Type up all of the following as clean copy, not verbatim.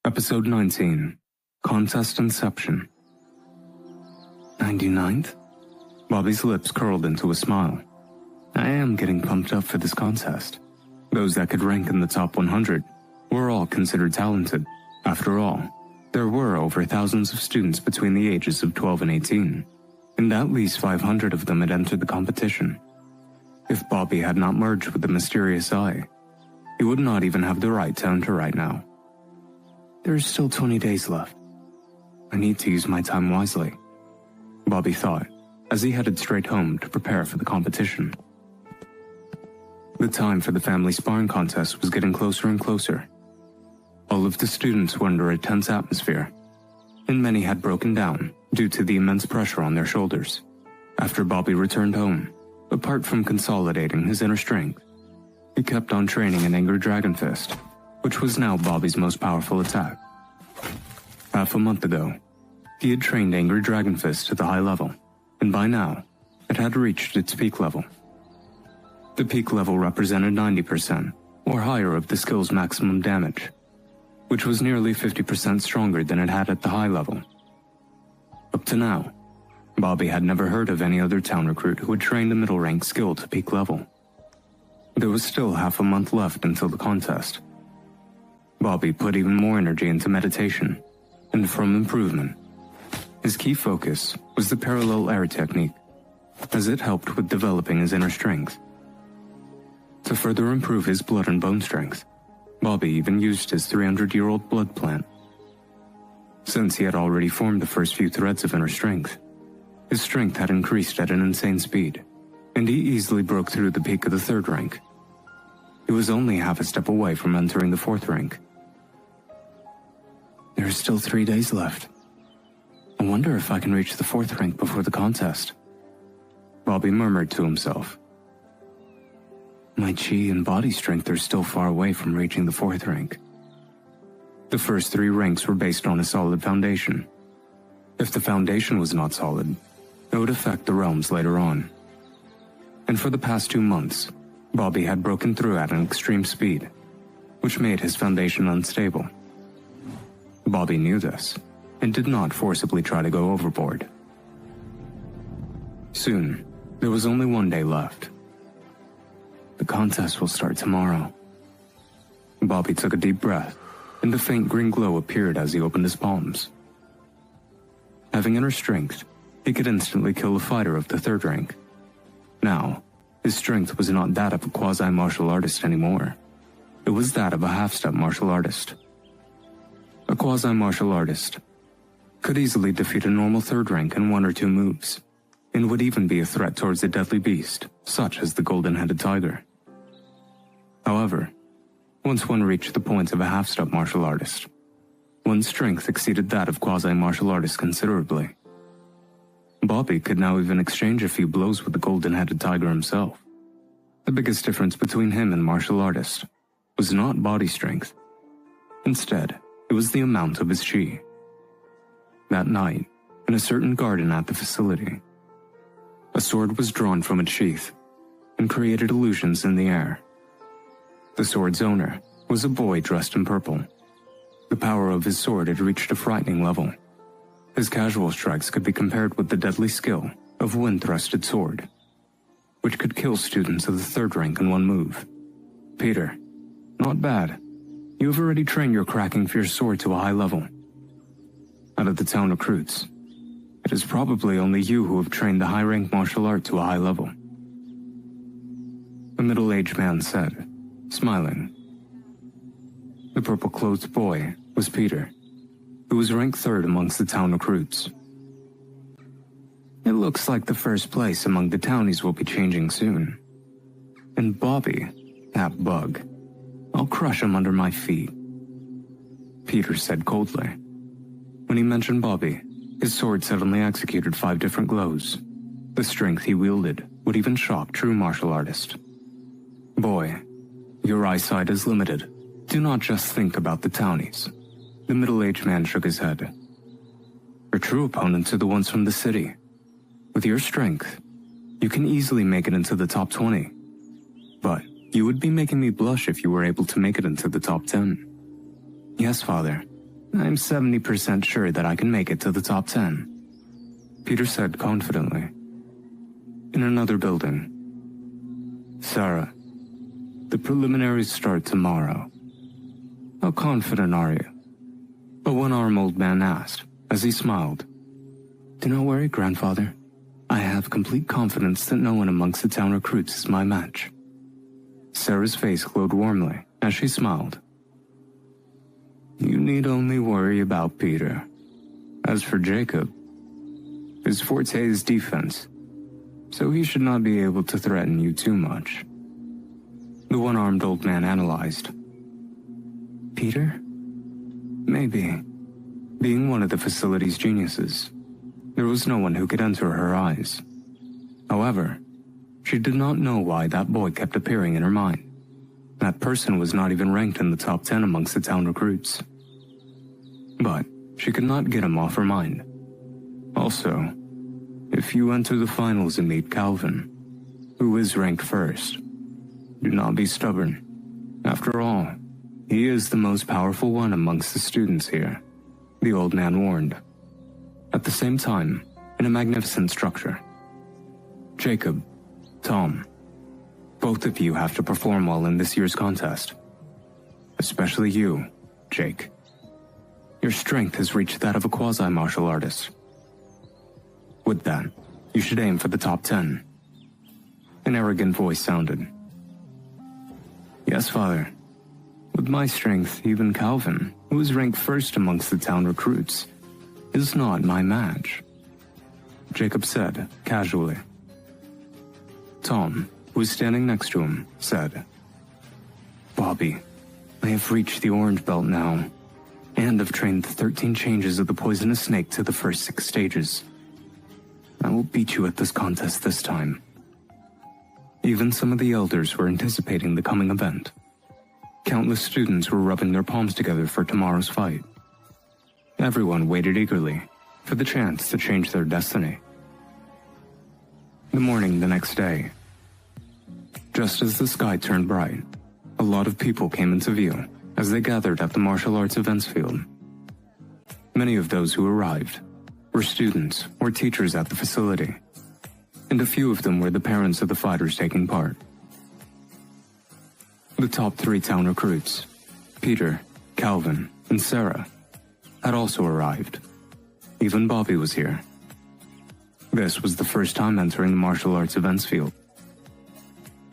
Episode 19, Contest Inception. 99th? Bobby's lips curled into a smile. I am getting pumped up for this contest. Those that could rank in the top 100 were all considered talented. After all, there were over thousands of students between the ages of 12 and 18, and at least 500 of them had entered the competition. If Bobby had not merged with the mysterious eye, he would not even have the right to enter right now. There is still 20 days left. I need to use my time wisely, Bobby thought, as he headed straight home to prepare for the competition. The time for the Family Sparring Contest was getting closer and closer. All of the students were under a tense atmosphere, and many had broken down due to the immense pressure on their shoulders. After Bobby returned home, apart from consolidating his inner strength, he kept on training an Angry Dragon Fist, which was now Bobby's most powerful attack. Half a month ago, he had trained Angry Dragon Fist to the high level, and by now, it had reached its peak level. The peak level represented 90% or higher of the skill's maximum damage, which was nearly 50% stronger than it had at the high level. Up to now, Bobby had never heard of any other town recruit who had trained a middle rank skill to peak level. There was still half a month left until the contest. Bobby put even more energy into meditation, and from improvement. His key focus was the parallel air technique, as it helped with developing his inner strength. To further improve his blood and bone strength, Bobby even used his 300-year-old blood plant. Since he had already formed the first few threads of inner strength, his strength had increased at an insane speed, and he easily broke through the peak of the 3rd rank. He was only half a step away from entering the 4th rank. There are still 3 days left. I wonder if I can reach the 4th rank before the contest, Bobby murmured to himself. My chi and body strength are still far away from reaching the 4th rank. The first 3 ranks were based on a solid foundation. If the foundation was not solid, it would affect the realms later on. And for the past 2 months, Bobby had broken through at an extreme speed, which made his foundation unstable. Bobby knew this, and did not forcibly try to go overboard. Soon, there was only 1 day left. The contest will start tomorrow. Bobby took a deep breath, and a faint green glow appeared as he opened his palms. Having inner strength, he could instantly kill a fighter of the 3rd rank. Now, his strength was not that of a quasi-martial artist anymore. It was that of a half-step martial artist. A quasi-martial artist could easily defeat a normal 3rd rank in 1 or 2 moves, and would even be a threat towards a deadly beast, such as the golden-headed tiger. However, once one reached the point of a half-step martial artist, one's strength exceeded that of quasi-martial artists considerably. Bobby could now even exchange a few blows with the golden-headed tiger himself. The biggest difference between him and martial artist was not body strength. Instead, it was the amount of his chi. That night, in a certain garden at the facility, a sword was drawn from its sheath and created illusions in the air. The sword's owner was a boy dressed in purple. The power of his sword had reached a frightening level. His casual strikes could be compared with the deadly skill of wind-thrusted sword, which could kill students of the 3rd rank in 1 move. Peter, not bad. You have already trained your cracking fierce sword to a high level. Out of the town recruits, it is probably only you who have trained the high-rank martial art to a high level. The middle-aged man said, smiling. The purple-clothed boy was Peter, who was ranked 3rd amongst the town recruits. It looks like the first place among the townies will be changing soon. And Bobby, that bug, I'll crush him under my feet, Peter said coldly. When he mentioned Bobby, his sword suddenly executed 5 different glows. The strength he wielded would even shock true martial artists. Boy, your eyesight is limited. Do not just think about the townies. The middle-aged man shook his head. Your true opponents are the ones from the city. With your strength, you can easily make it into the top 20. But you would be making me blush if you were able to make it into the top 10. Yes, Father. I'm 70% sure that I can make it to the top 10, Peter said confidently. In another building. Sarah, the preliminaries start tomorrow. How confident are you? A one-armed old man asked as he smiled. Do not worry, grandfather. I have complete confidence that no one amongst the town recruits is my match. Sarah's face glowed warmly as she smiled. You need only worry about Peter. As for Jacob, his forte is defense, so he should not be able to threaten you too much. The one-armed old man analyzed. Peter? Maybe. Being one of the facility's geniuses, there was no one who could enter her eyes. However, she did not know why that boy kept appearing in her mind. That person was not even ranked in the top 10 amongst the town recruits. But she could not get him off her mind. Also, if you enter the finals and meet Calvin, who is ranked first, do not be stubborn. After all, he is the most powerful one amongst the students here, the old man warned. At the same time, in a magnificent structure. Jacob, Tom, both of you have to perform well in this year's contest. Especially you, Jake. Your strength has reached that of a quasi-martial artist. With that, you should aim for the top 10. An arrogant voice sounded. Yes, father. With my strength, even Calvin, who is ranked first amongst the town recruits, is not my match, Jacob said, casually. Tom, who was standing next to him, said, Bobby, I have reached the orange belt now, and have trained the 13 changes of the poisonous snake to the first 6 stages. I will beat you at this contest this time. Even some of the elders were anticipating the coming event. Countless students were rubbing their palms together for tomorrow's fight. Everyone waited eagerly for the chance to change their destiny. The morning the next day. Just as the sky turned bright, a lot of people came into view as they gathered at the martial arts events field. Many of those who arrived were students or teachers at the facility, and a few of them were the parents of the fighters taking part. The top 3 town recruits, Peter, Calvin, and Sarah, had also arrived. Even Bobby was here. This was the first time entering the martial arts events field.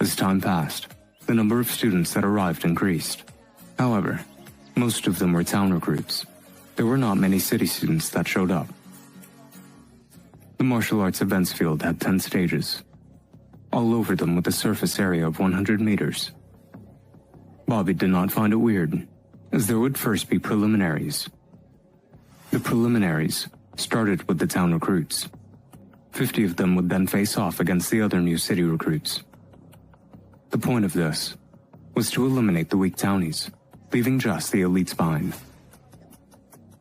As time passed, the number of students that arrived increased. However, most of them were town recruits. There were not many city students that showed up. The martial arts events field had 10 stages, all over them with a surface area of 100 meters. Bobby did not find it weird, as there would first be preliminaries. The preliminaries started with the town recruits. 50 of them would then face off against the other new city recruits. The point of this was to eliminate the weak townies, leaving just the elites behind.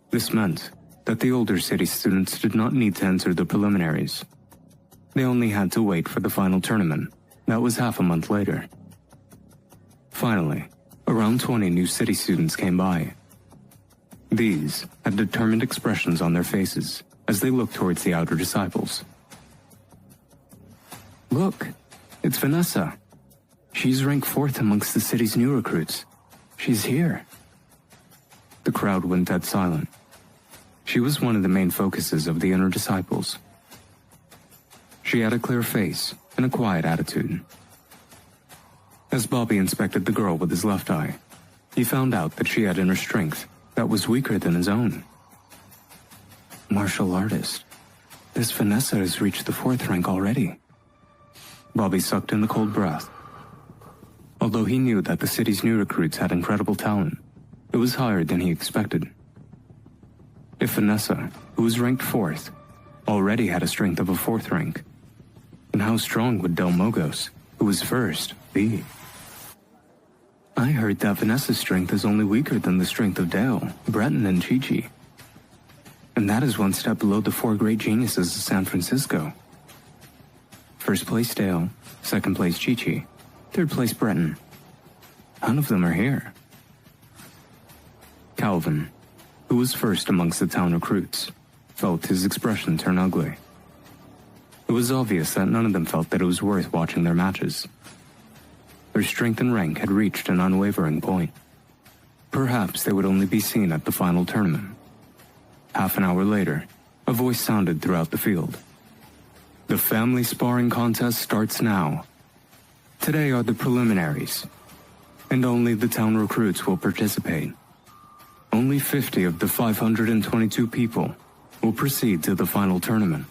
This meant that the older city students did not need to enter the preliminaries. They only had to wait for the final tournament. That was half a month later. Finally, around 20 new city students came by. These had determined expressions on their faces as they looked towards the outer disciples. Look, it's Vanessa. She's ranked 4th amongst the city's new recruits. She's here. The crowd went dead silent. She was one of the main focuses of the inner disciples. She had a clear face and a quiet attitude. As Bobby inspected the girl with his left eye, he found out that she had inner strength that was weaker than his own. Martial artist. This Vanessa has reached the 4th rank already. Bobby sucked in the cold breath. Although he knew that the city's new recruits had incredible talent, it was higher than he expected. If Vanessa, who was ranked 4th, already had a strength of a 4th rank, then how strong would Del Mogos, who was 1st, be? I heard that Vanessa's strength is only weaker than the strength of Dale, Breton, and Chi-Chi. And that is one step below the 4 great geniuses of San Francisco. First place Dale, second place Chi-Chi, third place Breton. None of them are here. Calvin, who was first amongst the town recruits, felt his expression turn ugly. It was obvious that none of them felt that it was worth watching their matches. Their strength and rank had reached an unwavering point. Perhaps they would only be seen at the final tournament. Half an hour later, a voice sounded throughout the field. The Family Sparring Contest starts now. Today are the preliminaries, and only the town recruits will participate. Only 50 of the 522 people will proceed to the final tournament.